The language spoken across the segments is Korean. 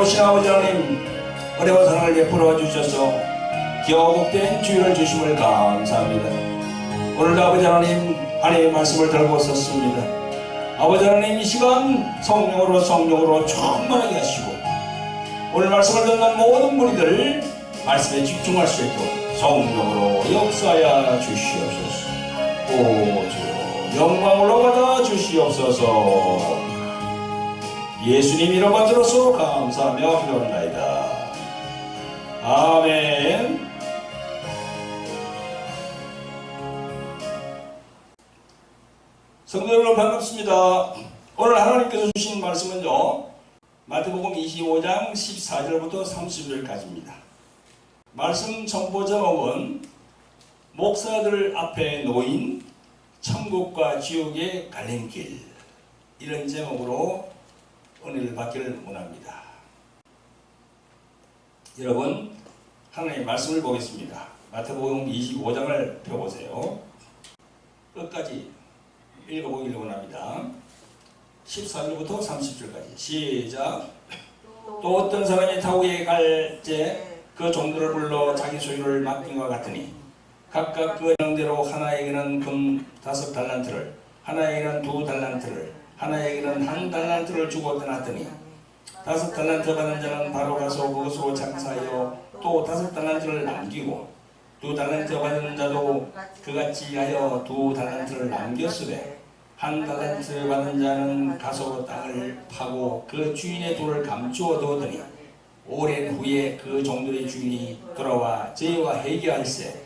좋으신 아버지 하나님, 은혜와 사랑을 베풀어 주셔서 기어복된 주일을 주심을 감사합니다. 오늘도 아버지 하나님, 하나님의 말씀을 들고 섰습니다. 아버지 하나님, 이 시간 성령으로 충만하게 하시고 오늘 말씀을 듣는 모든 무리들 말씀에 집중할 수 있도록 성령으로 역사하여 주시옵소서. 오 주 영광으로 받아 주시옵소서. 예수님 이름 받들어서 감사하며 기도합니다. 아멘. 성도 여러분 반갑습니다. 오늘 하나님께서 주신 말씀은요, 마태복음 25장 14절부터 30절까지입니다. 말씀 정보 제목은 목사들 앞에 놓인 천국과 지옥의 갈림길, 이런 제목으로 은혜를 받기를 원합니다. 여러분, 하나님의 말씀을 보겠습니다. 마태복음 25장을 펴보세요. 끝까지 읽어보기를 원합니다. 14절부터 30절까지 시작. 또 어떤 사람이 타국에 갈 때 그 종들을 불러 자기 소유를 맡긴과 같으니 각각 그 영대로 하나에게는 금 5달란트를, 하나에게는 2달란트를, 하나에게는 1달란트를 주고 떠났더니 5달란트 받은 자는 바로 가서 그것으로 장사하여 또 5달란트를 남기고 2달란트 받은 자도 그같이 하여 2달란트를 남겼으되 1달란트 받은 자는 가서 땅을 파고 그 주인의 돈을 감추어 두었더니 오랜 후에 그 종들의 주인이 돌아와 저희와 회개할세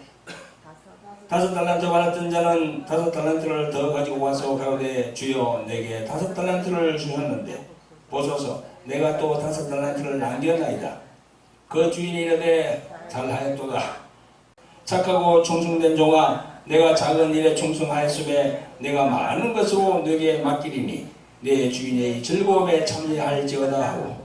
5달란트 받았던 자는 5달란트를 더 가지고 와서 가로되 주여 내게 5달란트를 주셨는데 보소서 내가 또 5달란트를 남겼나이다. 그 주인이 이르되 잘하였도다. 착하고 충성된 종아, 내가 작은 일에 충성하였음에 내가 많은 것으로 너에게 맡기리니 내 주인의 즐거움에 참여할지어다 하고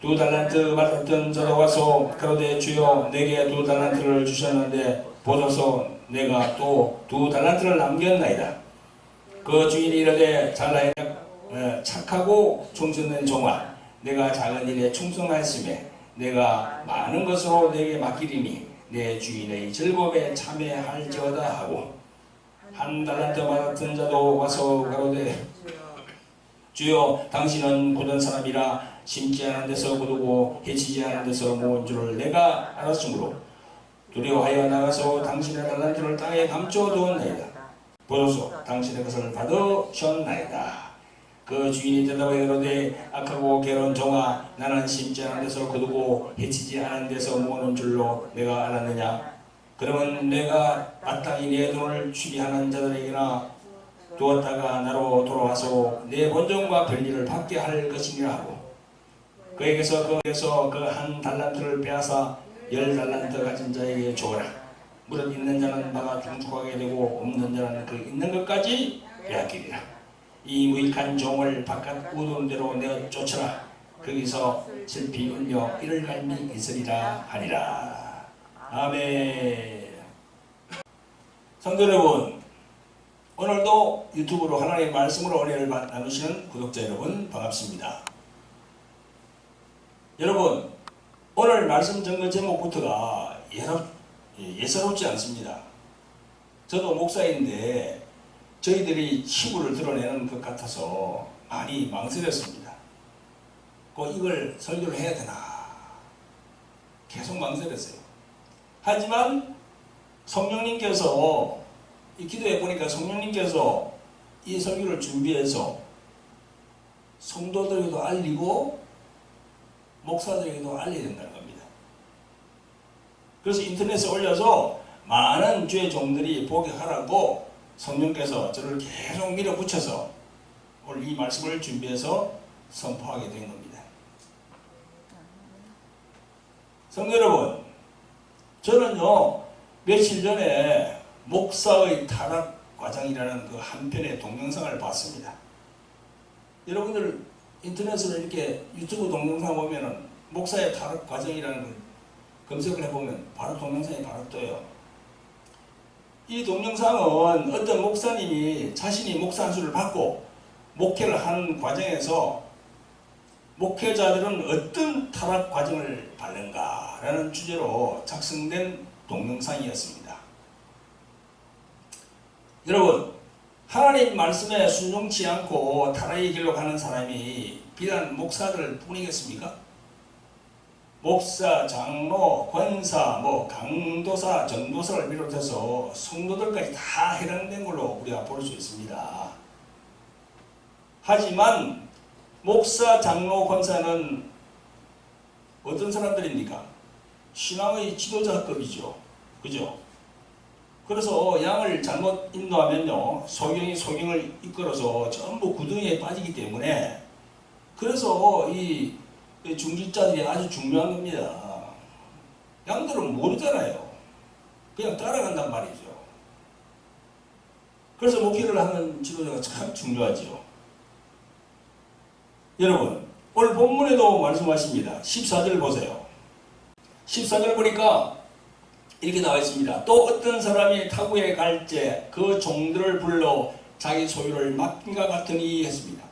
2달란트 받았던 자도 와서 가로되 주여 내게 2달란트를 주셨는데 보소서 내가 또 2달란트를 남겼나이다. 그 주인이 이르되 잘하였다. 착하고 충성된 종아, 내가 작은 일에 충성하였음에 내가 많은 것으로 내게 맡기리니 내 주인의 즐거움에 참여할지어다 하고 1달란트 받았던 자도 와서 가로되 주여 당신은 굳은 사람이라 심지 않은 데서 거두고 해치지 않은 데서 모은 줄을 내가 알았으므로 두려워하여 나가서 당신의 달란트를 땅에 감춰두었나이다. 보소서 당신의 것을 받으셨나이다. 그 주인이 대답하여 이르되 악하고 게으른 종아, 나는 심지 않은 데서 거두고 해치지 않은 데서 모으는 줄로 내가 알았느냐. 그러면 내가 마땅히 내 돈을 취리하는 자들에게나 두었다가 나로 돌아와서 내 본전과 별일을 받게 할 것이니라 하고 그에게서 그 1달란트를 빼앗아 10달란트 가진 자에게 주어라. 무릇 있는 자는 받아 충족하게 되고 없는 자는 그 있는 것까지 빼앗기리라. 이 무익한 종을 바깥 우두른 대로 내어 쫓아라. 거기서 슬피 울며 이를 갈미 있으리라 하니라. 아멘. 성도 여러분, 오늘도 유튜브로 하나님의 말씀으로 은혜를 나누시는 구독자 여러분 반갑습니다. 여러분, 오늘 말씀 전거 제목부터가 예사롭지 않습니다. 저도 목사인데 저희들이 치부를 드러내는 것 같아서 많이 망설였습니다. 이걸 설교를 해야 되나 계속 망설였어요. 하지만 성령님께서 기도해 보니까 성령님께서 이 설교를 준비해서 성도들에게도 알리고 목사들에게도 알려야 된다는 겁니다. 그래서 인터넷에 올려서 많은 주의 종들이 보게 하라고 성령께서 저를 계속 밀어붙여서 오늘 이 말씀을 준비해서 선포하게 된 겁니다. 성도 여러분, 저는요 며칠 전에 목사의 타락 과정이라는 그 한 편의 동영상을 봤습니다. 여러분들 인터넷으로 이렇게 유튜브 동영상 보면은 목사의 타락 과정이라는 걸 검색을 해보면 바로 동영상이 바로 떠요. 이 동영상은 어떤 목사님이 자신이 목사 안수를 받고 목회를 하는 과정에서 목회자들은 어떤 타락 과정을 밟는가라는 주제로 작성된 동영상이었습니다. 여러분, 하나님 말씀에 순종치 않고 타락의 길로 가는 사람이 비단 목사들 뿐이겠습니까? 목사, 장로, 권사, 강도사, 전도사를 비롯해서 성도들까지 다 해당된 걸로 우리가 볼 수 있습니다. 하지만 목사, 장로, 권사는 어떤 사람들입니까? 신앙의 지도자급이죠. 그죠? 그래서 양을 잘못 인도하면요, 소경이 소경을 이끌어서 전부 구덩이에 빠지기 때문에, 그래서 이 중직자들이 아주 중요한 겁니다. 양들은 모르잖아요. 그냥 따라간단 말이죠. 그래서 목회를 하는 지도자가 참 중요하죠. 여러분, 오늘 본문에도 말씀하십니다. 14절 보세요. 14절 보니까 이렇게 나와 있습니다. 또 어떤 사람이 타국에 갈 때 그 종들을 불러 자기 소유를 맡긴과 같으니 했습니다.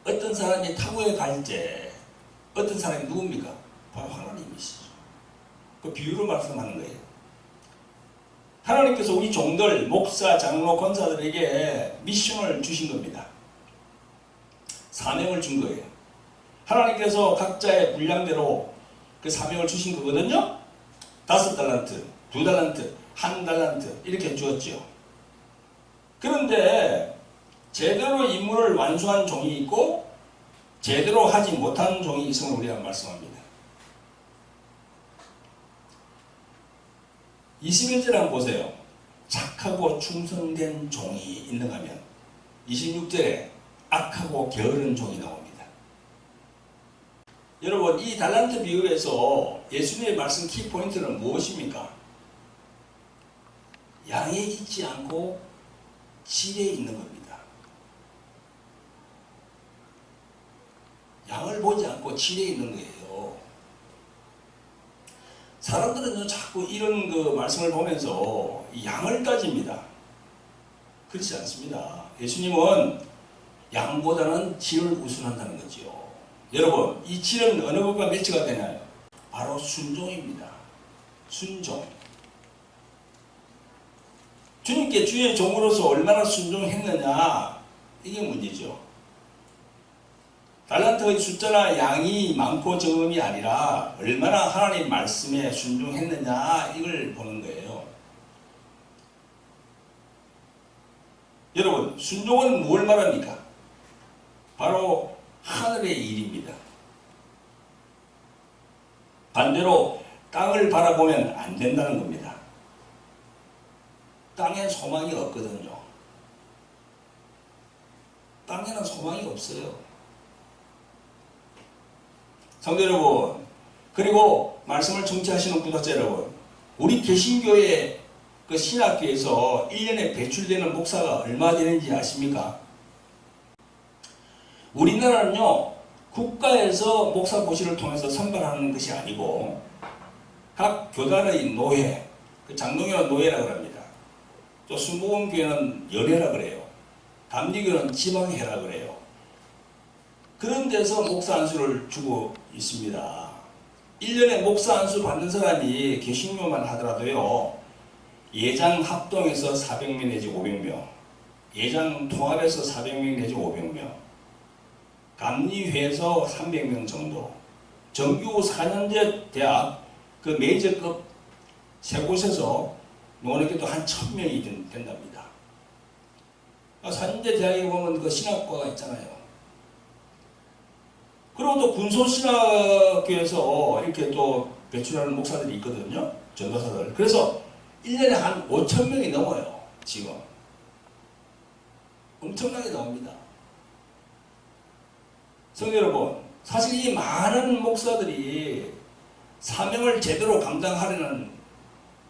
어떤 사람이 타국에 갈 때 어떤 사람이 누굽니까? 바로 하나님이시죠. 그 비유로 말씀하는 거예요. 하나님께서 우리 종들, 목사, 장로, 권사들에게 미션을 주신 겁니다. 사명을 준 거예요. 하나님께서 각자의 분량대로 그 사명을 주신 거거든요. 5달란트, 2달란트, 1달란트 이렇게 주었죠. 그런데 제대로 임무를 완수한 종이 있고 제대로 하지 못한 종이 있음을 우리가 말씀합니다. 21절 한번 보세요. 착하고 충성된 종이 있는가 하면 26절에 악하고 게으른 종이 나옵니다. 여러분, 이 달란트 비유에서 예수님의 말씀 키포인트는 무엇입니까? 양에 있지 않고 질에 있는 겁니다. 양을 보지 않고 질에 있는 거예요. 사람들은 자꾸 이런 그 말씀을 보면서 양을 따집니다. 그렇지 않습니다. 예수님은 양보다는 질을 우선한다는 거죠. 여러분, 이 질은 어느 것과 매치가 되나요? 바로 순종입니다. 순종. 주님께 주의 종으로서 얼마나 순종했느냐, 이게 문제죠. 달란트의 숫자나 양이 많고 적음이 아니라 얼마나 하나님 말씀에 순종했느냐, 이걸 보는 거예요. 여러분, 순종은 뭘 말합니까? 바로 하늘의 일입니다. 반대로 땅을 바라보면 안 된다는 겁니다. 땅에 소망이 없거든요. 땅에는 소망이 없어요. 성도 여러분, 그리고 말씀을 청취하시는 구독자 여러분, 우리 개신교의 그 신학교에서 1년에 배출되는 목사가 얼마 되는지 아십니까? 우리나라는요, 국가에서 목사 고시를 통해서 선발하는 것이 아니고 각 교단의 노회, 그 장로교는 노회라고 합니다. 또 순복음교회는 연회라 그래요. 감리교는 지방회라 그래요. 그런 데서 목사 안수를 주고 있습니다. 1년에 목사 안수 받는 사람이 개신교만 하더라도요, 예장 합동에서 400명 내지 500명, 예장 통합에서 400명 내지 500명, 감리회에서 300명 정도, 정규 4년제 대학 그 메이저급 세 곳에서 노력해도 한 1000명이 된답니다. 4년제 대학에 보면 그 신학과가 있잖아요. 그리고 또 군소신학교에서 이렇게 또 배출하는 목사들이 있거든요. 전도사들. 그래서 1년에 한 5000명이 넘어요. 지금. 엄청나게 나옵니다. 성도 여러분, 사실 이 많은 목사들이 사명을 제대로 감당하려는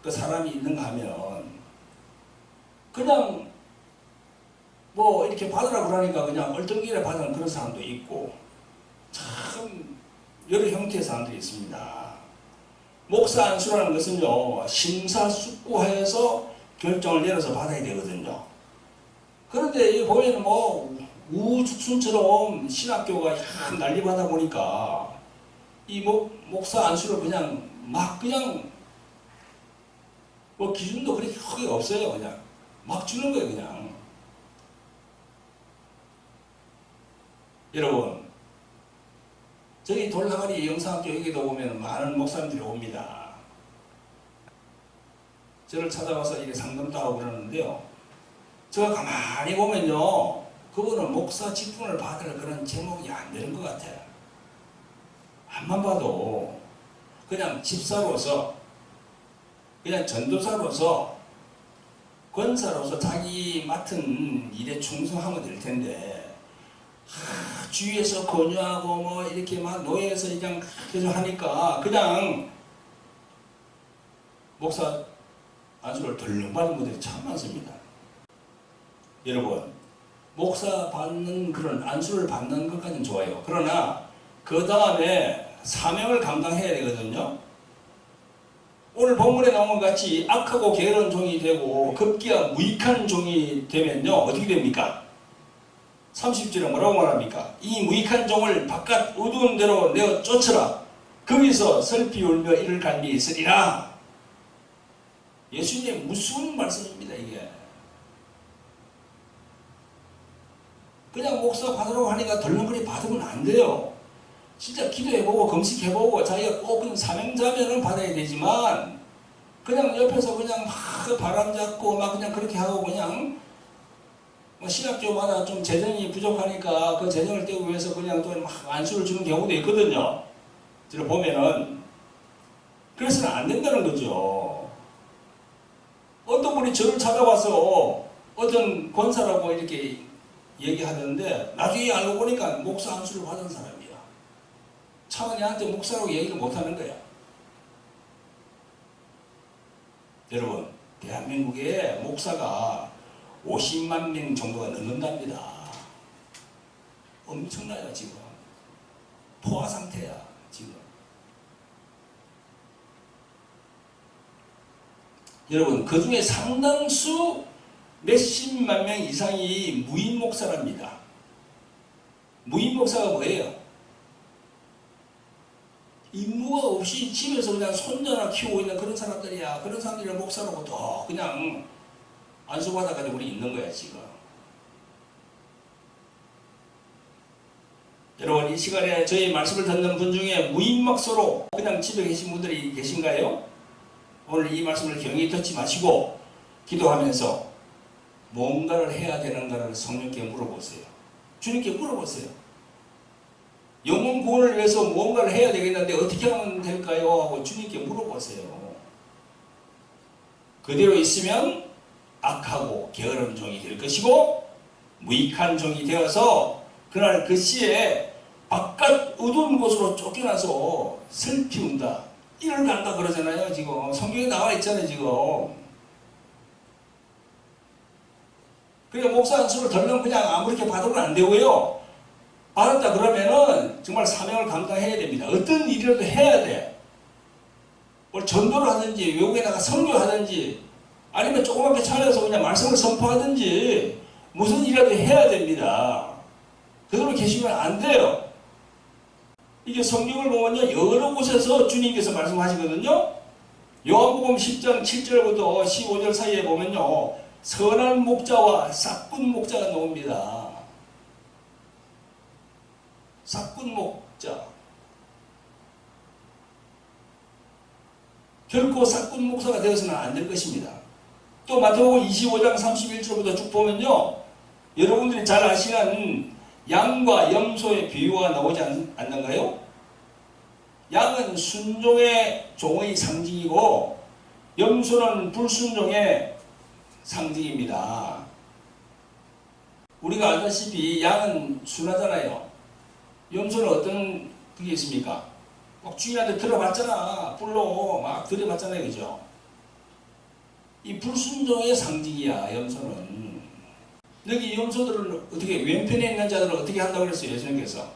그 사람이 있는가 하면 그냥 뭐 이렇게 받으라고 그러니까 그냥 얼떨결에 받는 그런 사람도 있고 참 여러 형태의 사람들이 있습니다. 목사 안수라는 것은요, 심사숙고해서 결정을 내려서 받아야 되거든요. 그런데 이 보면은 뭐 우죽순처럼 신학교가 난립하다 보니까 이 목사 안수를 그냥 막 그냥 뭐 기준도 그렇게 크게 없어요. 그냥 막 주는 거예요. 그냥. 여러분, 저희 돌나가리 영상학교 여기도 보면 많은 목사님들이 옵니다. 저를 찾아와서 이렇게 상담도 하고 그러는데요. 제가 가만히 보면요, 그거는 목사 직분을 받을 그런 제목이 안 되는 것 같아요. 앞만 봐도 그냥 집사로서, 그냥 전도사로서, 권사로서 자기 맡은 일에 충성하면 될 텐데, 주위에서 권유하고 뭐 이렇게 막 노예에서 그냥 계속 하니까 그냥 목사 안수를 덜렁 받는 분들이 참 많습니다. 여러분, 목사 받는 그런 안수를 받는 것까지는 좋아요. 그러나 그 다음에 사명을 감당해야 되거든요. 오늘 본문에 나온 것 같이 악하고 게으른 종이 되고 급기야 무익한 종이 되면요, 어떻게 됩니까? 30절에 뭐라고 말합니까? 이 무익한 종을 바깥 어두운 데로 내어 쫓으라. 거기서 슬피 울며 이를 갈미 있으리라. 예수님의 무서운 말씀입니다. 이게 그냥 목사 받으라고 하니까 덜렁거리 받으면 안 돼요. 진짜 기도해보고 금식해보고 자기가 꼭 그냥 사명자면은 받아야 되지만 그냥 옆에서 그냥 막 바람 잡고 막 그냥 그렇게 하고 그냥 신학교마다 좀 재정이 부족하니까 그 재정을 떼기 위해서 그냥 또 막 안수를 주는 경우도 있거든요. 저를 보면은. 그래서는 안 된다는 거죠. 어떤 분이 저를 찾아와서 어떤 권사라고 이렇게 얘기하는데 나중에 알고 보니까 목사 안수를 받은 사람이야. 차마 내한테 목사라고 얘기를 못하는 거야. 여러분, 대한민국에 목사가 50만 명 정도가 넘는답니다. 엄청나요, 지금. 포화 상태야, 지금. 여러분, 그 중에 상당수 몇십만 명 이상이 무인 목사랍니다. 무인 목사가 뭐예요? 임무가 없이 집에서 그냥 손자나 키우고 있는 그런 사람들이야. 그런 사람들이 목사라고 또 그냥 안수받아가지고 우리 있는 거야, 지금. 여러분, 이 시간에 저희 말씀을 듣는 분 중에 무인 목사로 그냥 집에 계신 분들이 계신가요? 오늘 이 말씀을 경히 듣지 마시고 기도하면서 뭔가를 해야 되는가를 성령께 물어보세요. 주님께 물어보세요. 영혼 구원을 위해서 뭔가를 해야 되겠는데 어떻게 하면 될까요? 하고 주님께 물어보세요. 그대로 있으면 악하고 게으른 종이 될 것이고 무익한 종이 되어서 그날 그 시에 바깥 어두운 곳으로 쫓겨나서 슬피 운다. 이를 간다 그러잖아요. 지금 성경에 나와 있잖아요. 지금. 그러니까 목사 안수를 덜렁 그냥 아무렇게 받으면 안 되고요. 받았다 그러면은 정말 사명을 감당해야 됩니다. 어떤 일이라도 해야 돼. 뭘 전도를 하든지 외국에 나가 선교하든지 아니면 조그맣게 차려서 그냥 말씀을 선포하든지 무슨 일이라도 해야 됩니다. 그대로 계시면 안 돼요. 이게 성경을 보면요, 여러 곳에서 주님께서 말씀하시거든요. 요한복음 10장 7절부터 15절 사이에 보면요, 선한 목자와 싹군 목자가 나옵니다. 싹군 목자. 결코 싹군 목사가 되어서는 안 될 것입니다. 또 마태복음 25장 31절부터 쭉 보면요, 여러분들이 잘 아시는 양과 염소의 비유가 나오지 않는가요? 양은 순종의 종의 상징이고 염소는 불순종의 상징입니다. 우리가 알다시피 양은 순하잖아요. 염소는 어떤 그게 있습니까? 막 주인한테 들어봤잖아. 불로 막 들여봤잖아요. 그죠? 이 불순종의 상징이야, 염소는. 여기 염소들을 어떻게, 왼편에 있는 자들을 어떻게 한다고 그랬어요, 예수님께서?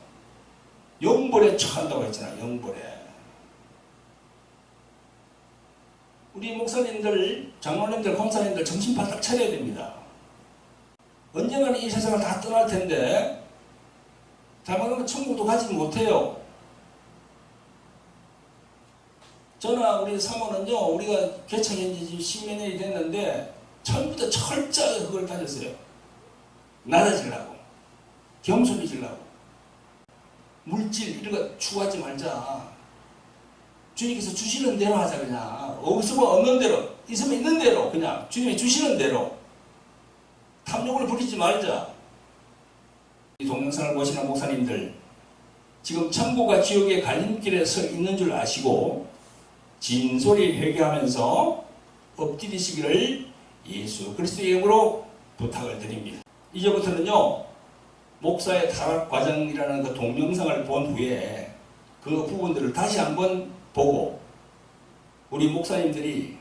영벌에 처한다고 했잖아요, 영벌에. 우리 목사님들, 장로님들, 권사님들 정신 바짝 차려야 됩니다. 언젠가는 이 세상을 다 떠날 텐데 잘못하면 천국도 가지 못해요. 저나 우리 사모는요, 우리가 개척한 지 지금 10몇 년이 됐는데 처음부터 철저하게 그걸 가졌어요. 낮아지려고, 겸손해지려고, 물질 이런 거 추구하지 말자. 주님께서 주시는 대로 하자. 그냥 없으면 없는 대로, 있으면 있는 대로, 그냥 주님이 주시는 대로 탐욕을 부리지 말자. 이 동영상을 보시는 목사님들, 지금 천국과 지옥의 갈림길에 서 있는 줄 아시고 진솔히 회개하면서 엎드리시기를 예수 그리스도의 이름으로 부탁을 드립니다. 이제부터는요, 목사의 타락 과정이라는 그 동영상을 본 후에 그 부분들을 다시 한번 보고 우리 목사님들이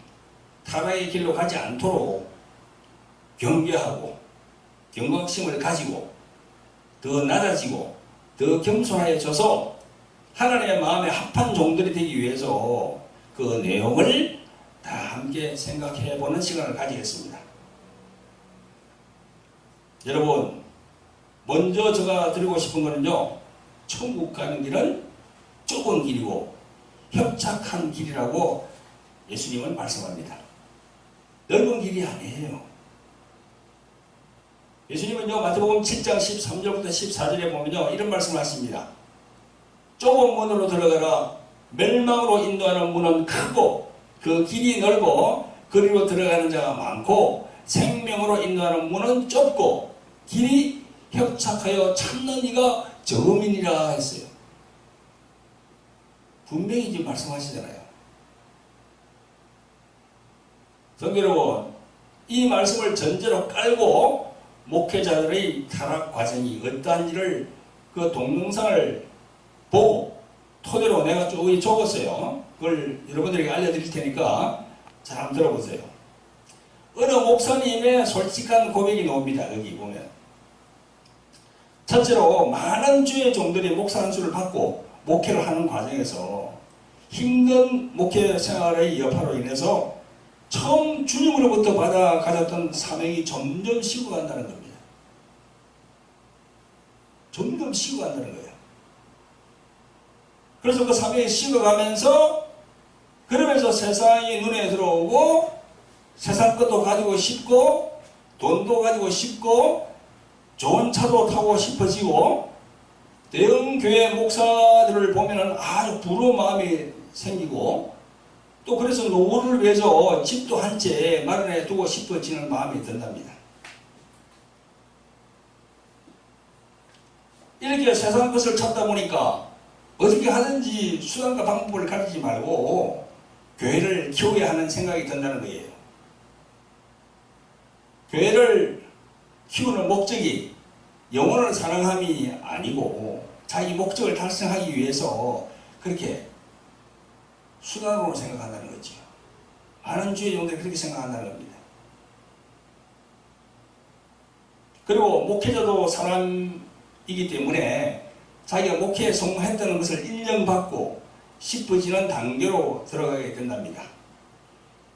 타락의 길로 가지 않도록 경계하고 경각심을 가지고 더 낮아지고 더 겸손해져서 하나님의 마음에 합한 종들이 되기 위해서 그 내용을 다 함께 생각해보는 시간을 가지겠습니다. 여러분, 먼저 제가 드리고 싶은 거는요, 천국 가는 길은 좁은 길이고 협착한 길이라고 예수님은 말씀합니다. 넓은 길이 아니에요. 예수님은요, 마태복음 7장 13절부터 14절에 보면요, 이런 말씀을 하십니다. 좁은 문으로 들어가라. 멸망으로 인도하는 문은 크고 그 길이 넓어 그리로 들어가는 자가 많고 생명으로 인도하는 문은 좁고 길이 협착하여 찾는 이가 적음이니라 했어요. 분명히 지금 말씀하시잖아요. 성도 여러분, 이 말씀을 전제로 깔고 목회자들의 타락 과정이 어떠한지를 그 동영상을 보고 토대로 내가 쭉 적었어요. 그걸 여러분들에게 알려드릴 테니까 잘 한번 들어보세요. 어느 목사님의 솔직한 고백이 나옵니다. 여기 보면. 첫째로 많은 주의 종들이 목사 안수를 받고 목회를 하는 과정에서 힘든 목회 생활의 여파로 인해서 처음 주님으로부터 받아 가졌던 사명이 점점 식어간다는 겁니다. 점점 식어간다는 거예요. 그래서 그 사명이 식어가면서 그러면서 세상이 눈에 들어오고 세상 것도 가지고 싶고 돈도 가지고 싶고 좋은 차도 타고 싶어지고 대형 교회 목사들을 보면 아주 부러운 마음이 생기고 또 그래서 노후를 위해서 집도 한 채 마련해 두고 싶어지는 마음이 든답니다. 이렇게 세상 것을 찾다 보니까 어떻게 하든지 수단과 방법을 가리지 말고 교회를 키워야 하는 생각이 든다는 거예요. 교회를 키우는 목적이 영혼을 사랑함이 아니고 자기 목적을 달성하기 위해서 그렇게 수단으로 생각한다는 거죠. 많은 주의 종들이 그렇게 생각한다는 겁니다. 그리고 목회자도 사람이기 때문에 자기가 목회에 성공했다는 것을 인정받고 싶어지는 단계로 들어가게 된답니다.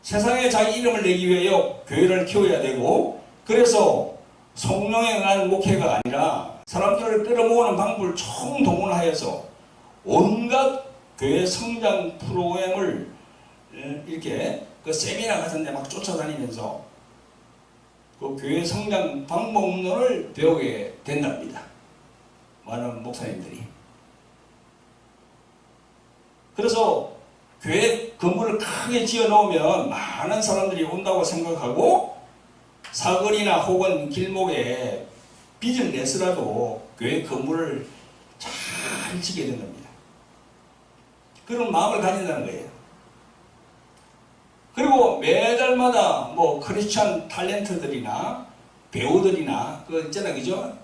세상에 자기 이름을 내기 위하여 교회를 키워야 되고 그래서 성령에 의한 목회가 아니라 사람들을 끌어모으는 방법을 총동원하여서 온갖 교회 성장 프로그램을 이렇게 그 세미나 같은 데 막 쫓아다니면서 그 교회 성장 방법론을 배우게 된답니다. 많은 목사님들이. 그래서 교회 건물을 크게 지어 놓으면 많은 사람들이 온다고 생각하고 사거리나 혹은 길목에 빚을 내서라도 교회 건물을 잘 지게 된 겁니다. 그런 마음을 가진다는 거예요. 그리고 매달마다 뭐 크리스찬 탤런트들이나 배우들이나 그 있잖아요, 그죠?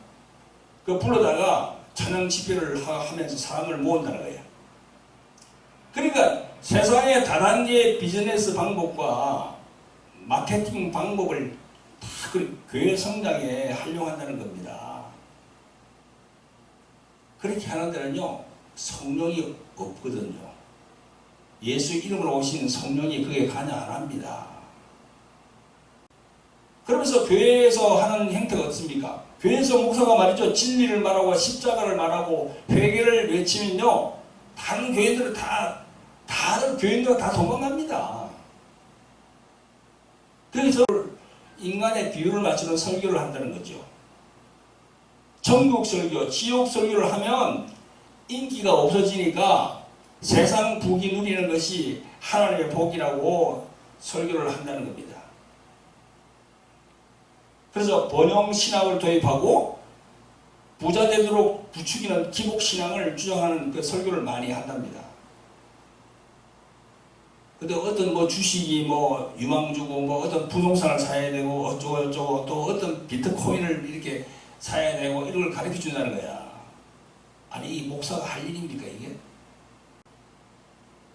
그 불러다가 찬양 집회를 하면서 사람을 모은다는 거예요. 그러니까 세상의 다단계의 비즈니스 방법과 마케팅 방법을 다 그 교회 성장에 활용한다는 겁니다. 그렇게 하는 데는요, 성령이 없거든요. 예수 이름으로 오신 성령이 그게 관여 안 합니다. 그러면서 교회에서 하는 행태가 어떻습니까? 교회에서 목사가 말이죠. 진리를 말하고 십자가를 말하고 회개를 외치면요. 다른 교회들은 다른 교인들은 다 도망갑니다. 그래서 인간의 비율을 맞추는 설교를 한다는 거죠. 천국 설교, 지옥 설교를 하면 인기가 없어지니까 세상 복이 누리는 것이 하나님의 복이라고 설교를 한다는 겁니다. 그래서 번영신학을 도입하고 부자 되도록 부추기는 기복신앙을 주장하는 그 설교를 많이 한답니다. 근데 어떤 뭐 주식이 뭐 유망주고 뭐 어떤 부동산을 사야 되고 어쩌고 또 어떤 비트코인을 이렇게 사야 되고 이런 걸 가르쳐 준다는 거야. 아니 이 목사가 할 일입니까 이게?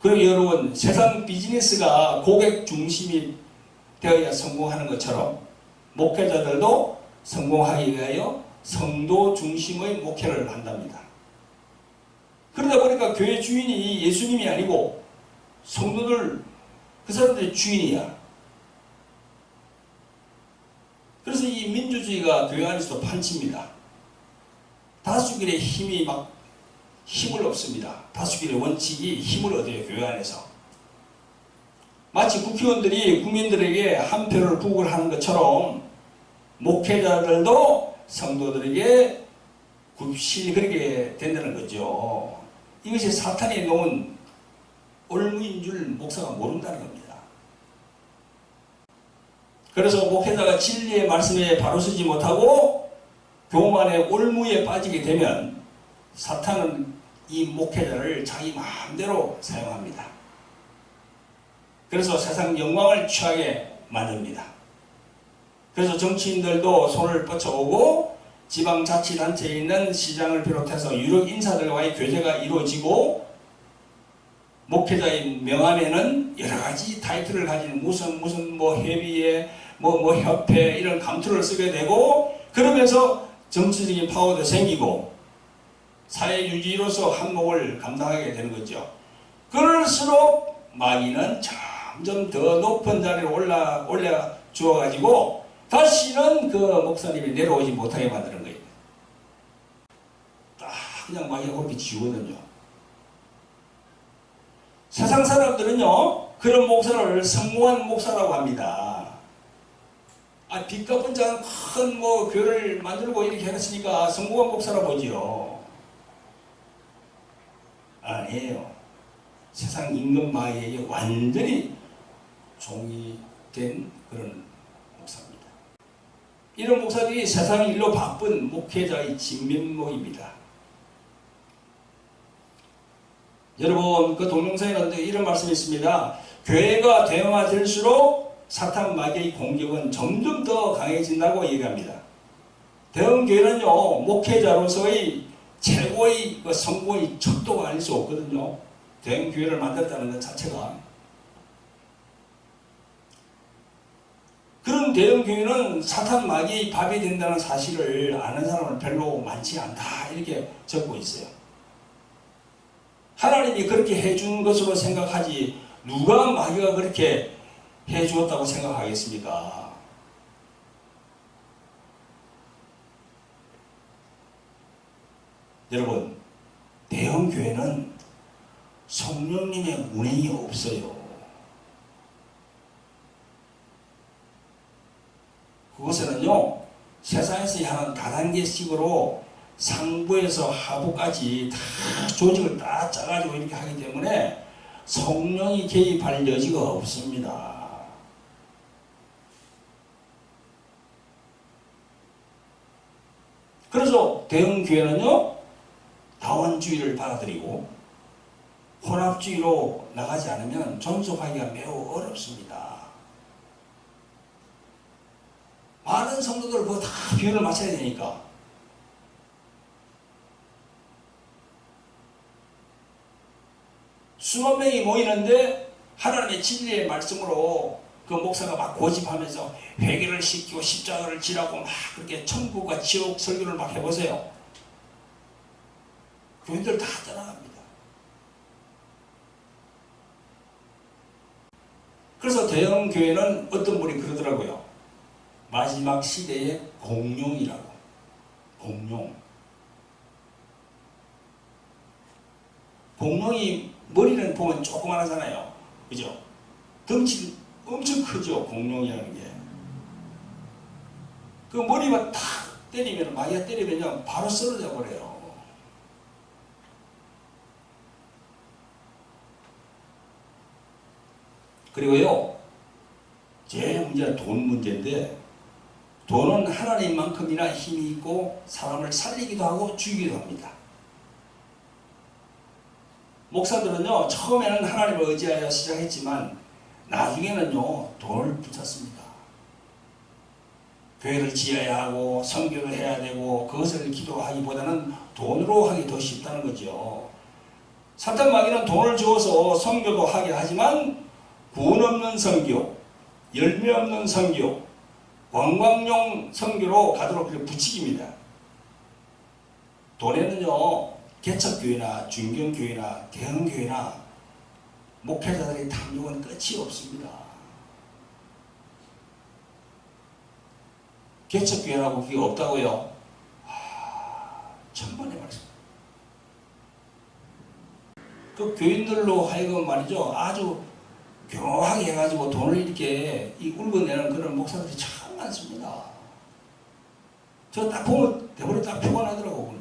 그럼 여러분 세상 비즈니스가 고객 중심이 되어야 성공하는 것처럼 목회자들도 성공하기 위하여 성도 중심의 목회를 한답니다. 그러다 보니까 교회 주인이 예수님이 아니고 성도들 그 사람들의 주인이야. 그래서 이 민주주의가 교회 안에서도 판칩니다. 다수결의 힘이 막 힘을 얻습니다. 다수결의 원칙이 힘을 얻어요. 교회 안에서. 마치 국회의원들이 국민들에게 한 표를 부과하는 것처럼 목회자들도 성도들에게 굽신이 그렇게 된다는 거죠. 이것이 사탄이 놓은 올무인 줄 목사가 모른다는 겁니다. 그래서 목회자가 진리의 말씀에 바로 서지 못하고 교만의 올무에 빠지게 되면 사탄은 이 목회자를 자기 마음대로 사용합니다. 그래서 세상 영광을 취하게 만듭니다. 그래서 정치인들도 손을 뻗쳐오고 지방자치단체에 있는 시장을 비롯해서 유력 인사들과의 교제가 이루어지고 목회자의 명함에는 여러가지 타이틀을 가진 무슨 뭐 협의회 뭐 협회 이런 감투를 쓰게 되고 그러면서 정치적인 파워도 생기고 사회 유지로서 한몫을 감당하게 되는 거죠. 그럴수록 마귀는 점점 더 높은 자리로 올라 주어가지고 다시는 그 목사님이 내려오지 못하게 만드는 거예요. 딱 그냥 마귀가 그렇게 지우거든요. 세상 사람들은요 그런 목사를 성공한 목사라고 합니다. 빚 갚은 자는 큰 뭐 교회를 만들고 이렇게 해놨으니까 성공한 목사라 보지요. 아니에요. 세상 임금 마귀에게 완전히 종이 된 그런 목사입니다. 이런 목사들이 세상 일로 바쁜 목회자의 진면목입니다. 여러분 그 동영상에는 이런 말씀이 있습니다. 교회가 대형화될수록 사탄 마귀의 공격은 점점 더 강해진다고 얘기합니다. 대형교회는요 목회자로서의 최고의 그 성공의 척도가 아닐 수 없거든요. 대형교회를 만들었다는 것 자체가. 그런 대형교회는 사탄 마귀의 밥이 된다는 사실을 아는 사람은 별로 많지 않다 이렇게 적고 있어요. 하나님이 그렇게 해준 것으로 생각하지 누가 마귀가 그렇게 해주었다고 생각하겠습니까? 여러분 대형교회는 성령님의 운행이 없어요. 그것에는요 세상에서 향한 다단계식으로 상부에서 하부까지 다 조직을 다 짜가지고 이렇게 하기 때문에 성령이 개입할 여지가 없습니다. 그래서 대형교회는요 다원주의를 받아들이고 혼합주의로 나가지 않으면 존속하기가 매우 어렵습니다. 많은 성도들 그거 다 비율을 맞춰야 되니까. 수만 명이 모이는데 하나님의 진리의 말씀으로 그 목사가 막 고집하면서 회개를 시키고 십자가를 지라고 막 그렇게 천국과 지옥 설교를 막 해보세요. 교인들 다 떠나갑니다. 그래서 대형 교회는 어떤 분이 그러더라고요. 마지막 시대의 공룡이라고. 공룡. 공룡이 머리는 보면 조그만하잖아요. 그죠? 덩치 엄청 크죠. 공룡이라는 게. 그 머리만 탁 때리면, 마귀가 때리면 바로 쓰러져 버려요. 그리고요, 제일 문제는 돈 문제인데, 돈은 하나님만큼이나 힘이 있고 사람을 살리기도 하고 죽이기도 합니다. 목사들은요, 처음에는 하나님을 의지하여 시작했지만 나중에는요, 돈을 붙였습니다. 교회를 지어야 하고 선교를 해야 되고 그것을 기도하기보다는 돈으로 하기 더 쉽다는 거죠. 사탄 마귀는 돈을 주어서 선교도 하게 하지만 구원 없는 선교, 열매 없는 선교, 관광용 선교로 가도록 부추깁니다. 돈에는요, 개척교회나 중견교회나 대형교회나 목회자들의 탐욕은 끝이 없습니다. 개척교회라고 그게 없다고요? 천만의 말씀. 그 교인들로 하여금 말이죠, 아주 교묘하게 해가지고 돈을 이렇게 울고내는 그런 목사들이 참 많습니다. 저 딱 보면 대본에 딱 표가 나더라고요.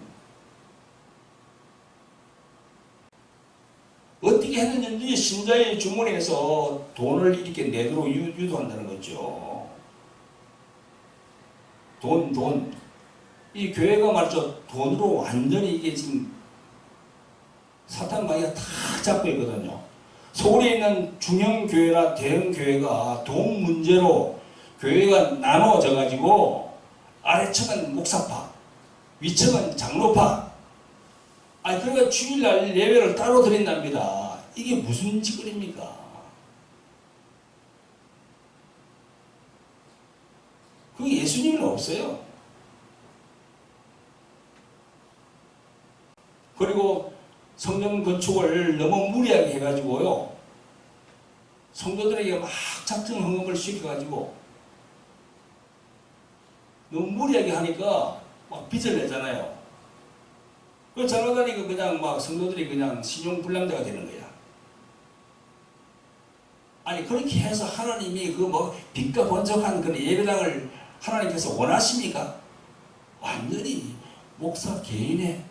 어떻게 했는지 신자의 주머니에서 돈을 이렇게 내도록 유도한다는 거죠. 돈. 이 교회가 말이죠, 돈으로 완전히 이게 지금 사탄 마귀가 다 잡고 있거든요. 서울에 있는 중형교회나 대형교회가 돈 문제로 교회가 나눠져 가지고 아래층은 목사파, 위층은 장로파. 그러니까 주일날 예배를 따로 드린답니다. 이게 무슨 짓거리입니까? 그게 예수님은 없어요. 그리고 성전 건축을 너무 무리하게 해가지고요, 성도들에게 막 작정 헌금을 시켜가지고 너무 무리하게 하니까 막 빚을 내잖아요. 그 장로단이 그냥 막 성도들이 그냥 신용불량자가 되는 거야. 그렇게 해서 하나님이 그 뭐 빚과 번쩍한 그런 예배당을 하나님께서 원하십니까? 완전히 목사 개인의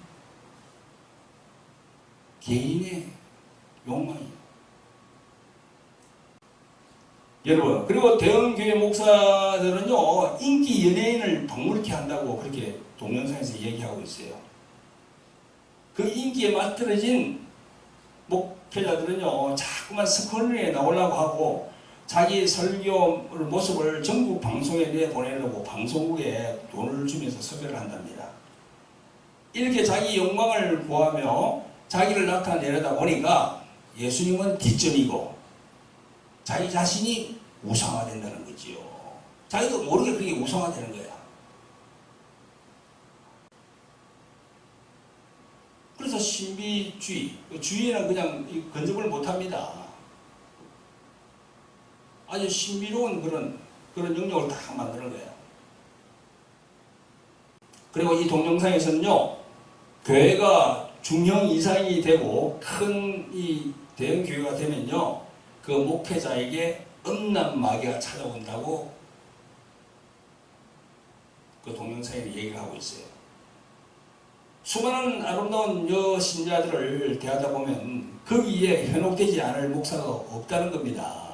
욕망이에요. 여러분, 그리고 대형교회 목사들은요, 인기 연예인을 박물케 한다고 그렇게 동영상에서 얘기하고 있어요. 그 인기에 맞들어진 목회자들은요, 자꾸만 스크린에 나오려고 하고 자기 설교 모습을 전국 방송에 내보내려고 방송국에 돈을 주면서 섭외를 한답니다. 이렇게 자기 영광을 구하며 자기를 나타내려다 보니까 예수님은 뒷전이고 자기 자신이 우상화된다는 거지요. 자기도 모르게 그게 우상화되는 거야. 그래서 신비주의, 주의는 그냥 근접을 못합니다. 아주 신비로운 그런 영역을 다 만드는 거예요. 그리고 이 동영상에서는요, 교회가 중형 이상이 되고 큰 이 대형 교회가 되면요, 그 목회자에게 음란 마귀가 찾아온다고 그 동영상에 얘기를 하고 있어요. 수많은 아름다운 여신자들을 대하다 보면 거기에 현혹되지 않을 목사가 없다는 겁니다.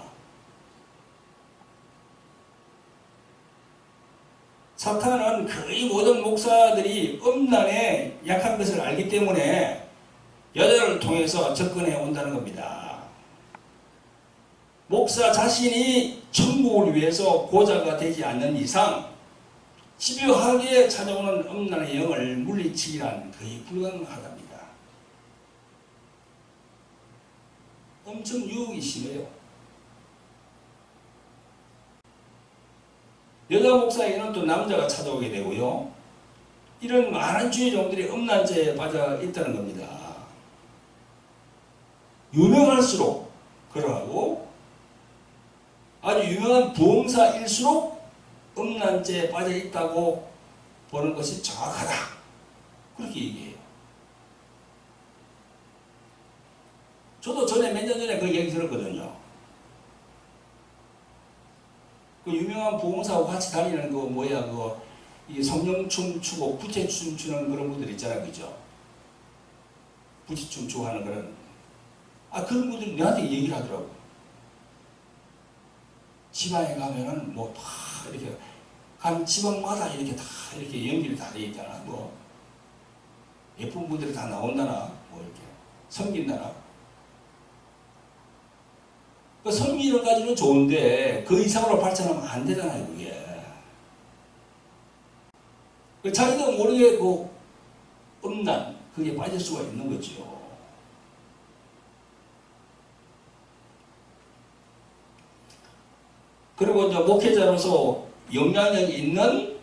사탄은 거의 모든 목사들이 음란에 약한 것을 알기 때문에 여자를 통해서 접근해 온다는 겁니다. 목사 자신이 천국을 위해서 고자가 되지 않는 이상 집요하게 찾아오는 음란의 영을 물리치기란 거의 불가능하답니다. 엄청 유혹이 심해요. 여자 목사에게는 또 남자가 찾아오게 되고요. 이런 많은 주의 종들이 음란죄에 빠져 있다는 겁니다. 유명할수록 그러하고 아주 유명한 부흥사일수록 음란죄에 빠져 있다고 보는 것이 정확하다. 그렇게 얘기해요. 저도 전에 몇 년 전에 그 얘기 들었거든요. 그 유명한 보험사하고 같이 다니는 그 뭐야 이 성령춤 추고 부채춤 추는 그런 분들 있잖아요, 그죠? 부채춤 추고 하는 그런 그런 분들이 나한테 얘기를 하더라고. 지방에 가면은 뭐 다 이렇게 간 지방마다 이렇게 다 이렇게 연결이 다 돼 있잖아. 뭐 예쁜 분들이 다 나온다나 뭐 이렇게 섬긴다나. 그 성미를 가지고는 좋은데 그 이상으로 발전하면 안 되잖아요, 그게. 자기도 모르게 그 음란 그게 빠질 수가 있는 거죠. 그리고 이제 목회자로서 영향력 있는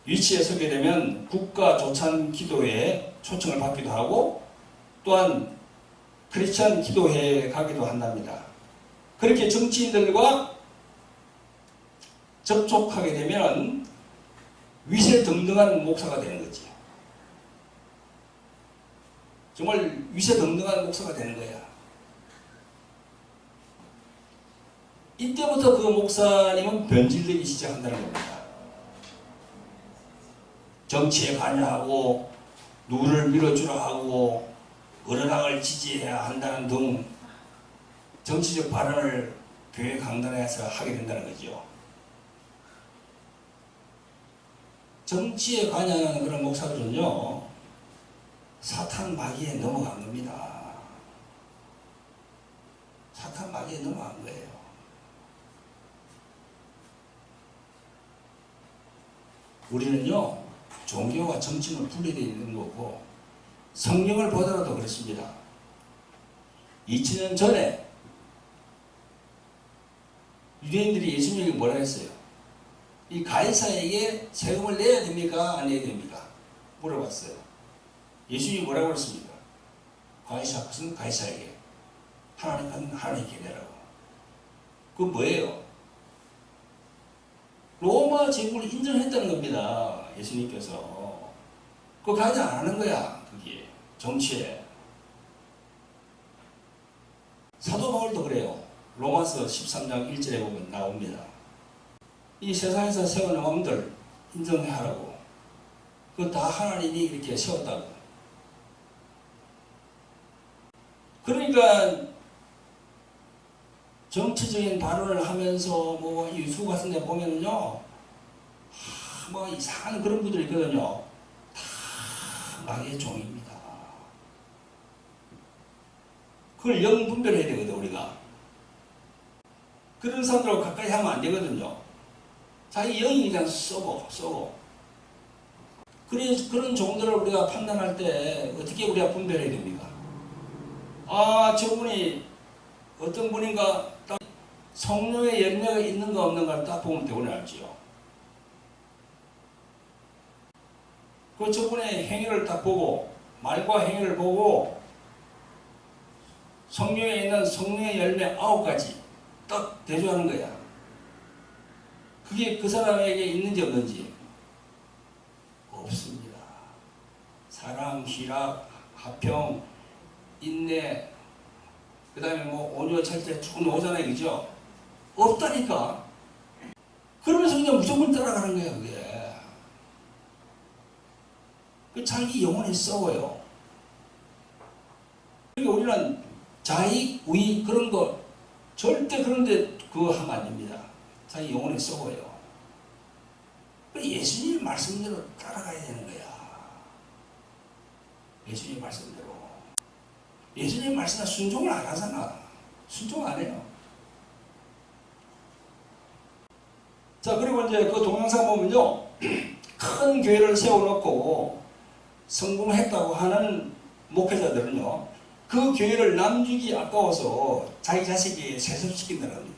위치에 서게 되면 국가 조찬 기도회에 초청을 받기도 하고 또한 크리스천 기도회에 가기도 한답니다. 그렇게 정치인들과 접촉하게 되면 위세등등한 목사가 되는 거지. 정말 위세등등한 목사가 되는 거야. 이때부터 그 목사님은 변질되기 시작한다는 겁니다. 정치에 관여하고 누구를 밀어주라 하고 어른왕을 지지해야 한다는 등 정치적 발언을 교회 강단에서 하게 된다는 거죠. 정치에 관여하는 그런 목사들은요, 사탄 마귀에 넘어간 겁니다. 사탄 마귀에 넘어간 거예요. 우리는요, 종교와 정치는 분리되어 있는 거고 성경을 보더라도 그렇습니다. 2000년 전에 유대인들이 예수님에게 뭐라 했어요? 이 가이사에게 세금을 내야 됩니까? 안 내야 됩니까? 물어봤어요. 예수님이 뭐라고 그랬습니까? 가이사 것은 가이사에게, 하나님 것은 하나님께 내라고. 그건 뭐예요? 로마 제국을 인정했다는 겁니다. 예수님께서. 그거 가지 안 하는 거야. 그게 정치에. 사도 바울도 그래요. 로마서 13장 1절에 보면 나옵니다. 이 세상에서 세우는 왕들 인정하라고. 그거 다 하나님이 이렇게 세웠다고. 그러니까 정치적인 발언을 하면서 뭐 유튜브 같은 데 보면은요, 뭐 이상한 그런 분들이 있거든요. 다 마귀의 종입니다. 그걸 영분별해야 되거든, 우리가. 그런 사람들하고 가까이 하면 안 되거든요. 자기 영이 그냥 쏘고. 그런 종들을 우리가 판단할 때 어떻게 우리가 분별해야 됩니까? 저분이 어떤 분인가 딱 성령의 열매가 있는가 없는가를 딱 보면 대부분 알지요. 그 저분의 행위를 딱 보고 말과 행위를 보고 성령에 있는 성령의 열매 9가지 딱 대조하는 거야. 그게 그 사람에게 있는지 없는지 없습니다. 사랑, 희락, 화평, 인내, 그 다음에 뭐 온유, 절제 쭉 나오잖아요, 그죠? 없다니까. 그러면서 그냥 무조건 따라가는 거야, 그게. 그 자기 영혼에 썩어요. 그러니까 우리는 자익, 우익 그런 거 절대 그런데 그거 하면 안 됩니다. 자기 영혼에 썩어요. 예수님 말씀대로 따라가야 되는 거야. 예수님 말씀대로. 예수님 말씀에 순종을 안 하잖아. 순종 안 해요. 자, 그리고 이제 그 동영상 보면요, 큰 교회를 세워놓고 성공했다고 하는 목회자들은요, 그 교회를 남주기 아까워서 자기 자식이 세습시킨다는 겁니다.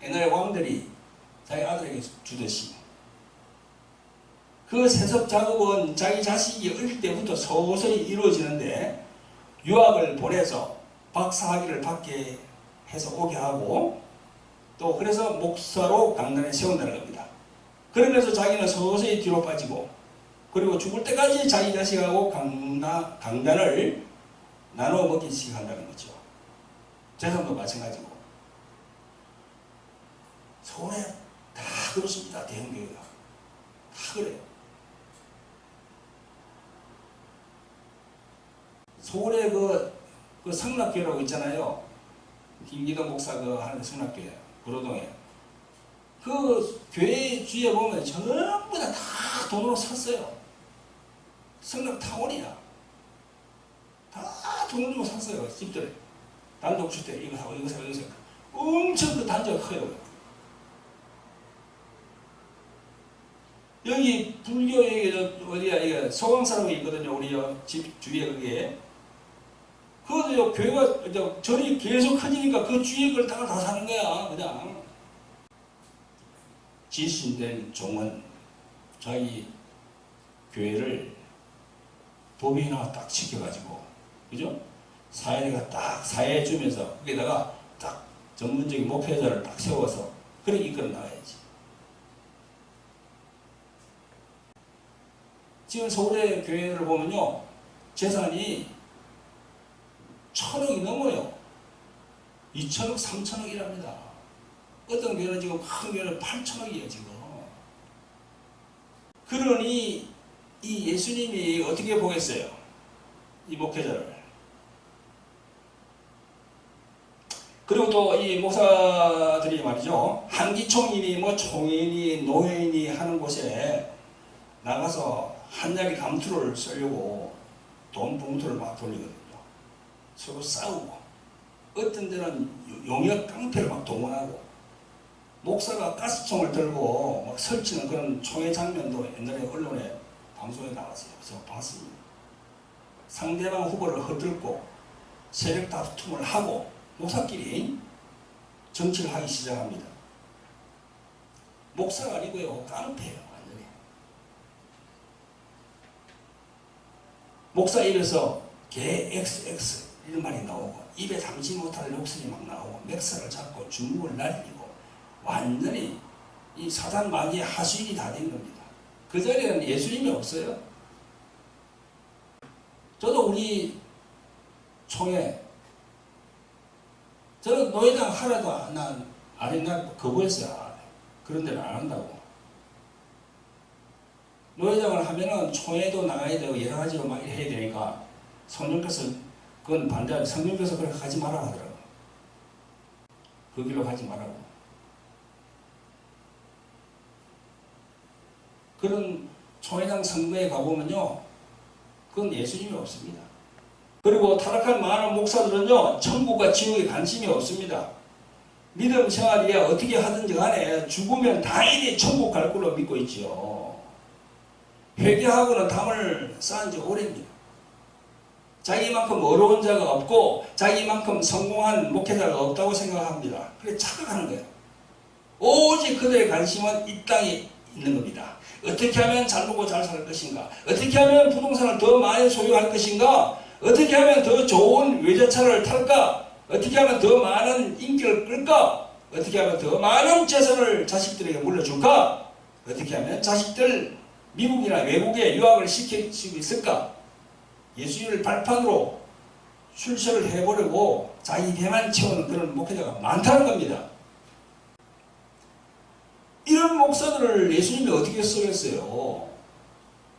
옛날에 왕들이 자기 아들에게 주듯이. 그 세습 작업은 자기 자식이 어릴 때부터 서서히 이루어지는데 유학을 보내서 박사학위를 받게 해서 오게 하고 또 그래서 목사로 강단에 세운다는 겁니다. 그러면서 자기는 서서히 뒤로 빠지고 그리고 죽을 때까지 자기 자식하고 강단을 나눠 먹기 시작한다는 거죠. 재산도 마찬가지고. 서울에 다 그렇습니다. 대형교회가. 다 그래요. 서울에 그 성락교회라고 있잖아요. 김기동 목사 그 하는 성락교회. 구로동에. 그 교회 주위에 보면 전부 다 돈으로 샀어요. 성락 타원이야. 다 돈을 주고 샀어요. 집들에. 단독주택 이거 사고 이거 사고 이거 사고. 엄청 그 단지가 커요. 여기 불교에 어디야 이게 소강사라고 있거든요. 우리 집 주위에 그게. 그것도 교회가 절이 계속 커지니까 그 주위에 걸 다 사는 거야. 그냥. 진신된 종은 자기 교회를 법인화 딱 시켜가지고, 그죠? 사회가 딱 사회에 주면서 거기다가 딱 전문적인 목회자를 딱 세워서 그렇게 이끌어 나가야지. 지금 서울의 교회를 보면요, 재산이 1,000억이 넘어요. 2,000억, 3,000억이랍니다. 어떤 교회는 지금 큰 교회는 8,000억이에요, 지금. 그러니 이 예수님이 어떻게 보겠어요? 이 목회자를. 그리고 또 이 목사들이 말이죠. 한기총이니 뭐 총회니 노회니 하는 곳에 나가서 한야기 감투를 쓰려고 돈 봉투를 막 돌리거든요. 서로 싸우고 어떤 데는 용역 깡패를 막 동원하고 목사가 가스총을 들고 막 설치는 그런 총회 장면도 옛날에 언론에 방송에 나왔어요. 제가 봤습니다. 상대방 후보를 헛들고 세력 다툼을 하고 목사끼리 정치를 하기 시작합니다. 목사가 아니고요. 깡패예요. 완전히. 목사 입에서 개 XX 이런 말이 나오고 입에 담지 못할 욕설이 막 나오고 맥살을 잡고 주먹을 날리고 완전히 이 사단 마귀의 하수인이 다 된 겁니다. 그 자리에는 예수님이 없어요. 저도 우리 총회 저는 노회장 하나도 난 거부했어요. 그런 데는 안 한다고. 노회장을 하면은 총회도 나가야 되고 여러 가지로 막 해야 되니까 성령께서 그건 반대하고 성령께서 그렇게 가지 말라 하더라고. 그 길로 가지 말라고. 그런 총회장 선거에 가보면요, 그건 예수님이 없습니다. 그리고 타락한 많은 목사들은요, 천국과 지옥에 관심이 없습니다. 믿음 생활이야 어떻게 하든지 간에 죽으면 다행히 천국 갈 걸로 믿고 있지요. 회개하고는 담을 쌓은 지 오래입니다. 자기만큼 어려운 자가 없고 자기만큼 성공한 목회자가 없다고 생각합니다. 그래 착각하는 거예요. 오직 그들의 관심은 이 땅에 있는 겁니다. 어떻게 하면 잘 먹고 잘 살 것인가? 어떻게 하면 부동산을 더 많이 소유할 것인가? 어떻게 하면 더 좋은 외제차를 탈까? 어떻게 하면 더 많은 인기를 끌까? 어떻게 하면 더 많은 재산을 자식들에게 물려줄까? 어떻게 하면 자식들 미국이나 외국에 유학을 시킬 수 있을까? 예수님을 발판으로 출세를 해보려고 자기 배만 채우는 그런 목회자가 많다는 겁니다. 이런 목사들을 예수님이 어떻게 쓰겠어요?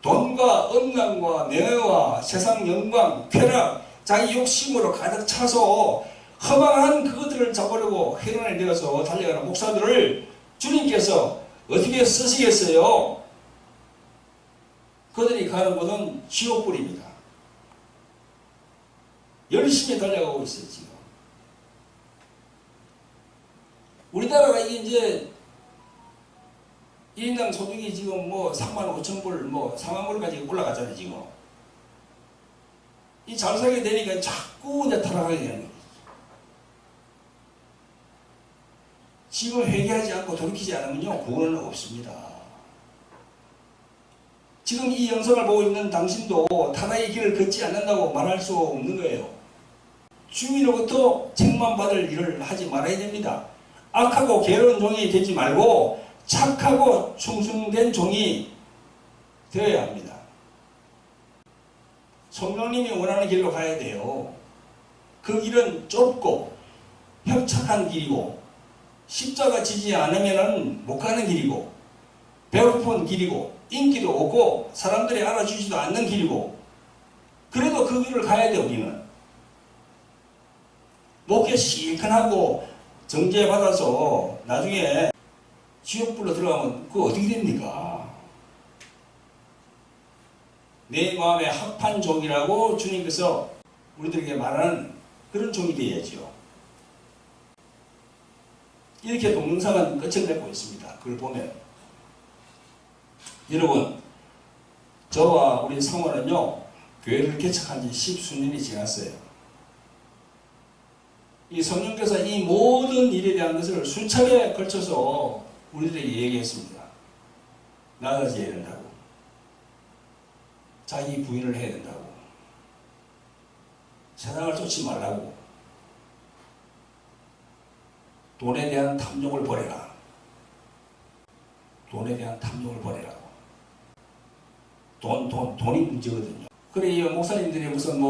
돈과 음란과 명예와 세상 영광, 쾌락, 자기 욕심으로 가득 차서 허망한 그것들을 잡으려고 해론에 내어서 달려가는 목사들을 주님께서 어떻게 쓰시겠어요? 그들이 가는 곳은 지옥불입니다. 열심히 달려가고 있어요, 지금. 우리나라가 이제 1인당 소득이 지금 뭐 35,000불, 뭐 40,000불까지 올라가잖아요, 지금. 이 잘 살게 되니까 자꾸 이제 타락하게 되는 거예요. 지금 회개하지 않고 돌이키지 않으면요, 구원은 없습니다. 지금 이 영상을 보고 있는 당신도 타락의 길을 걷지 않는다고 말할 수 없는 거예요. 주위로부터 책망받을 일을 하지 말아야 됩니다. 악하고 게으른 종이 되지 말고 착하고 충성된 종이 되어야 합니다. 성령님이 원하는 길로 가야 돼요. 그 길은 좁고 협착한 길이고 십자가 지지 않으면 못 가는 길이고 배고픈 길이고 인기도 없고 사람들이 알아주지도 않는 길이고 그래도 그 길을 가야 돼. 우리는 목회 실컷하고 정죄받아서 나중에 지옥불로 들어가면 그거 어떻게 됩니까? 내 마음의 합한 종이라고 주님께서 우리들에게 말하는 그런 종이 되어야죠. 이렇게 동영상은 끝을 맺고 있습니다. 그걸 보면 여러분, 저와 우리 성원은요 교회를 개척한 지 10수년이 지났어요. 이 성령께서 이 모든 일에 대한 것을 수차례 걸쳐서 우리들에게 얘기했습니다. 나아져야 된다고, 자기 부인을 해야 된다고, 세상을 쫓지 말라고, 돈에 대한 탐욕을 버려라. 돈에 대한 탐욕을 버리라고. 돈이 문제거든요. 그래, 이 목사님들이 무슨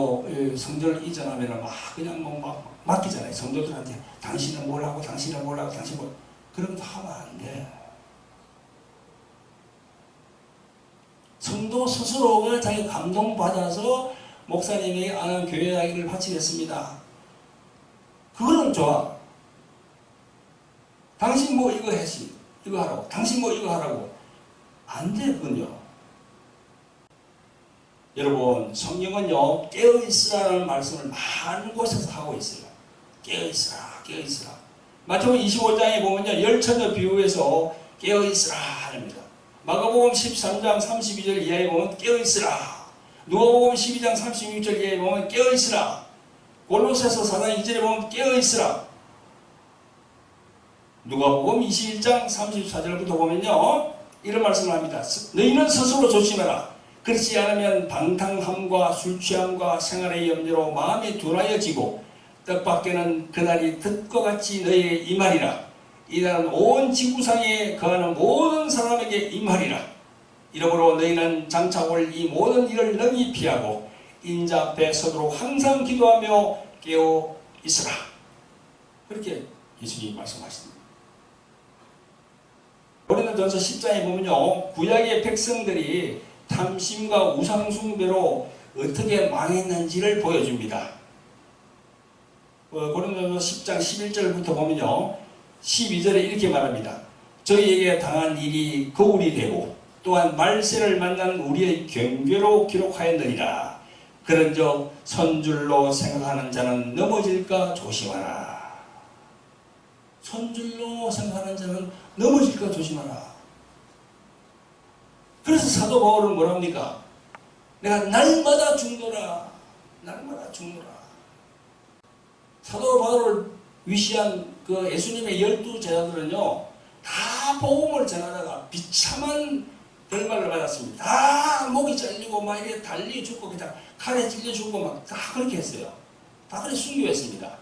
성전을 이전하면 막 그냥 막 맡기잖아요. 성도들한테 당신은 뭘 하고, 당신은 뭘 하고, 당신 뭘. 그런 거 하면 안 돼. 성도 스스로가 자기 감동받아서 목사님이 아는 교회 이야기를 바치겠습니다. 그거는 좋아. 당신 뭐 이거 했지, 이거 하라고. 당신 뭐 이거 하라고. 안 되군요. 여러분, 성경은요 깨어있으라는 말씀을 많은 곳에서 하고 있어요. 깨어있으라, 깨어있으라. 마태복음 25장에 보면요 열처녀 비유에서 깨어있으라 합니다. 마가복음 13장 32절 이하에 보면 깨어있으라. 누가복음 12장 36절 이하에 보면 깨어있으라. 골로새서 4장 2절에 보면 깨어있으라. 누가복음 21장 34절부터 보면요 이런 말씀을 합니다. 너희는 스스로 조심해라. 그렇지 않으면 방탕함과 술취함과 생활의 염려로 마음이 둔하여지고 뜻밖에는 그날이 득과 같이 너희에게 임하리라. 이날은 온 지구상에 거하는 모든 사람에게 임하리라. 이러므로 너희는 장차 올 이 모든 일을 능히 피하고 인자 앞에 서도록 항상 기도하며 깨어 있으라. 그렇게 예수님이 말씀하십니다. 고린도전서 10장에 보면요 구약의 백성들이 탐심과 우상숭배로 어떻게 망했는지를 보여줍니다. 고린도전서 10장 11절부터 보면요 12절에 이렇게 말합니다. 저희에게 당한 일이 거울이 되고 또한 말세를 만난 우리의 경계로 기록하였느니라. 그런즉 선줄로 생각하는 자는 넘어질까 조심하라. 선줄로 생각하는 자는 넘어질까 조심하라. 그래서 사도 바울은 뭐랍니까? 내가 날마다 죽노라. 날마다 죽노라. 사도 바울을 위시한 그 예수님의 12제자들은요 다 복음을 전하다가 비참한 결말을 받았습니다. 다 목이 잘리고 막 이렇게 달리 죽고 그냥 칼에 찔려 죽고 막 다 그렇게 했어요. 다 그렇게 순교했습니다.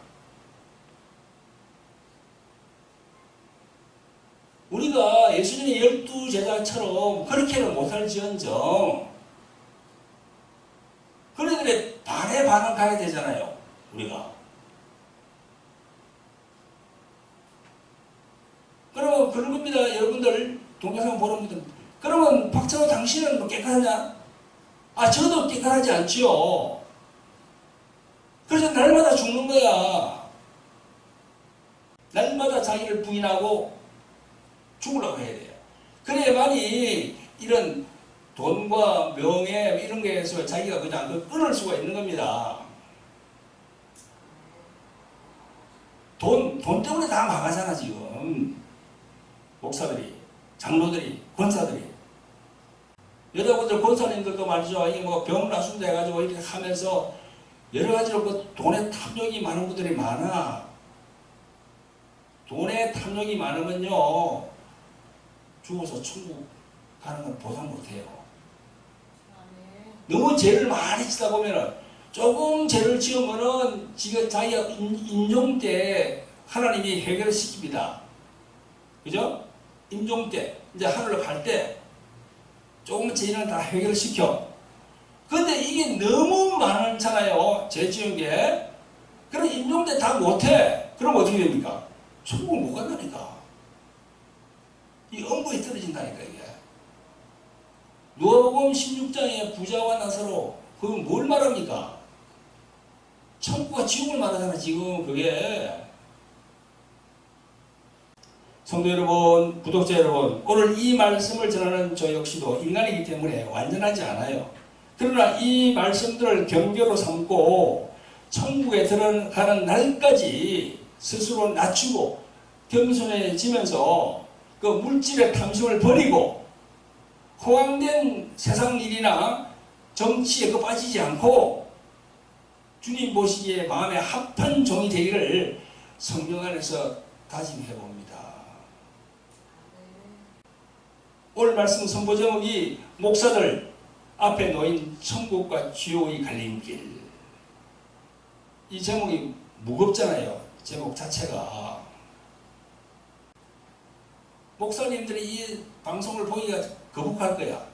우리가 예수님의 12제자처럼 그렇게는 못할지언정 그들의 반에 반은 가야 되잖아요. 우리가. 그러면 그런 겁니다. 여러분들 동영상 보는 분들 그러면 박찬호 당신은 뭐 깨끗하냐? 아 저도 깨끗하지 않지요. 그래서 날마다 죽는 거야. 날마다 자기를 부인하고 죽으려고 해야 돼요. 그래야만이 이런 돈과 명예 이런 거에서 자기가 그냥 끊을 수가 있는 겁니다. 돈 때문에 다 망하잖아 지금. 목사들이, 장로들이, 권사들이. 여러분들 권사님들도 말이죠. 이 뭐 병 나순다 해가지고 이렇게 하면서 여러 가지로 그 돈에 탐욕이 많은 분들이 많아. 돈에 탐욕이 많으면요. 죽어서 천국 가는 건 보상 못해요. 너무 죄를 많이 지다 보면은 조금 죄를 지으면은 지금 자기가 인용 때 하나님이 해결을 시킵니다. 그죠? 임종 때, 이제 하늘로 갈 때 조금만 죄인을 다 해결시켜. 근데 이게 너무 많잖아요. 죄 지은 게. 그럼 임종 때 다 못해. 그럼 어떻게 됩니까? 천국 못 간다니까. 이 엄부에 떨어진다니까 이게. 누가복음 16장에 부자와 나사로 그건 뭘 말합니까? 천국과 지옥을 말하잖아 지금 그게. 성도 여러분, 구독자 여러분, 오늘 이 말씀을 전하는 저 역시도 인간이기 때문에 완전하지 않아요. 그러나 이 말씀들을 경계로 삼고 천국에 들어가는 날까지 스스로 낮추고 겸손해지면서 그 물질의 탐심을 버리고 허황된 세상 일이나 정치에 빠지지 않고 주님 보시기에 마음에 합한 종이 되기를 성령 안에서 다짐해 봅니다. 오늘 말씀 선포 제목이 목사들 앞에 놓인 천국과 지옥의 갈림길. 이 제목이 무겁잖아요. 제목 자체가. 목사님들이 이 방송을 보기가 거북할 거야.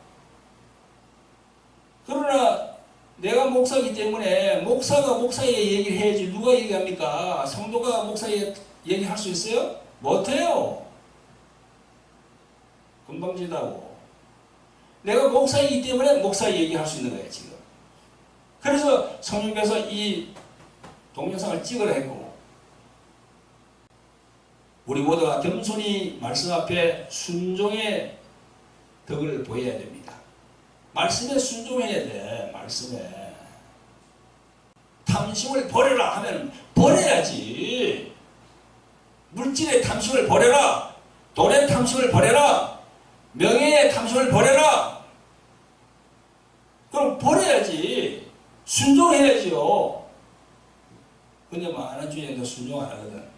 그러나 내가 목사이기 때문에 목사가 목사에게 얘기를 해야지 누가 얘기합니까? 성도가 목사에게 얘기할 수 있어요? 못해요. 금방지다고. 내가 목사이기 때문에 목사 얘기할 수 있는 거예요 지금. 그래서 성령께서 이 동영상을 찍으라 했고 우리 모두가 겸손히 말씀 앞에 순종의 덕을 보여야 됩니다. 말씀에 순종해야 돼. 말씀에. 탐심을 버려라 하면 버려야지. 물질의 탐심을 버려라. 돈의 탐심을 버려라. 명예의 탐심을 버려라. 그럼 버려야지. 순종해야지요. 근데 많은 주인도 순종 안 하거든.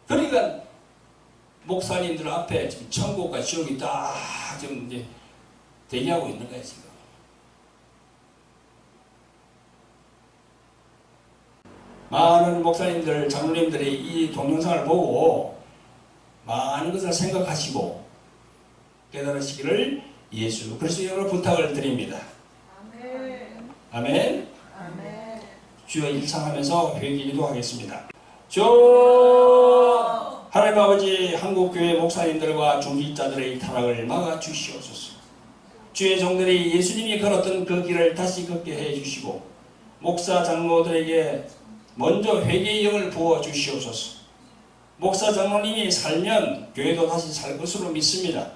그러니까 목사님들 앞에 지금 천국과 지옥이 딱 지금 이제 대기하고 있는 거야 지금. 많은 목사님들, 장로님들이 이 동영상을 보고 많은 것을 생각하시고 깨달으시기를 예수 그리스도의 이름으로 부탁을 드립니다. 아멘. 아멘. 아멘. 주여 일창하면서 회개기도 하겠습니다. 주 하나님 아버지 한국교회 목사님들과 중직자들의 타락을 막아 주시옵소서. 주의 종들이 예수님이 걸었던 그 길을 다시 걷게 해 주시고 목사 장로들에게 먼저 회개의 영을 부어 주시옵소서. 목사 장로님이 살면 교회도 다시 살 것으로 믿습니다.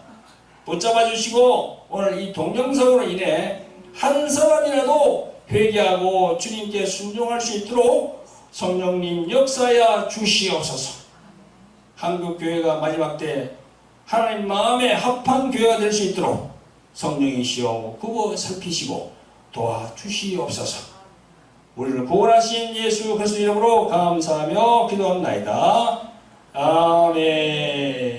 붙잡아 주시고 오늘 이 동영상으로 인해 한 사람이라도 회개하고 주님께 순종할 수 있도록 성령님 역사하여 주시옵소서. 한국교회가 마지막 때 하나님 마음에 합한 교회가 될 수 있도록 성령이시여 굽어 살피시고 도와주시옵소서. 우리를 구원하신 예수 그리스도 이름으로 감사하며 기도합나이다. 아멘.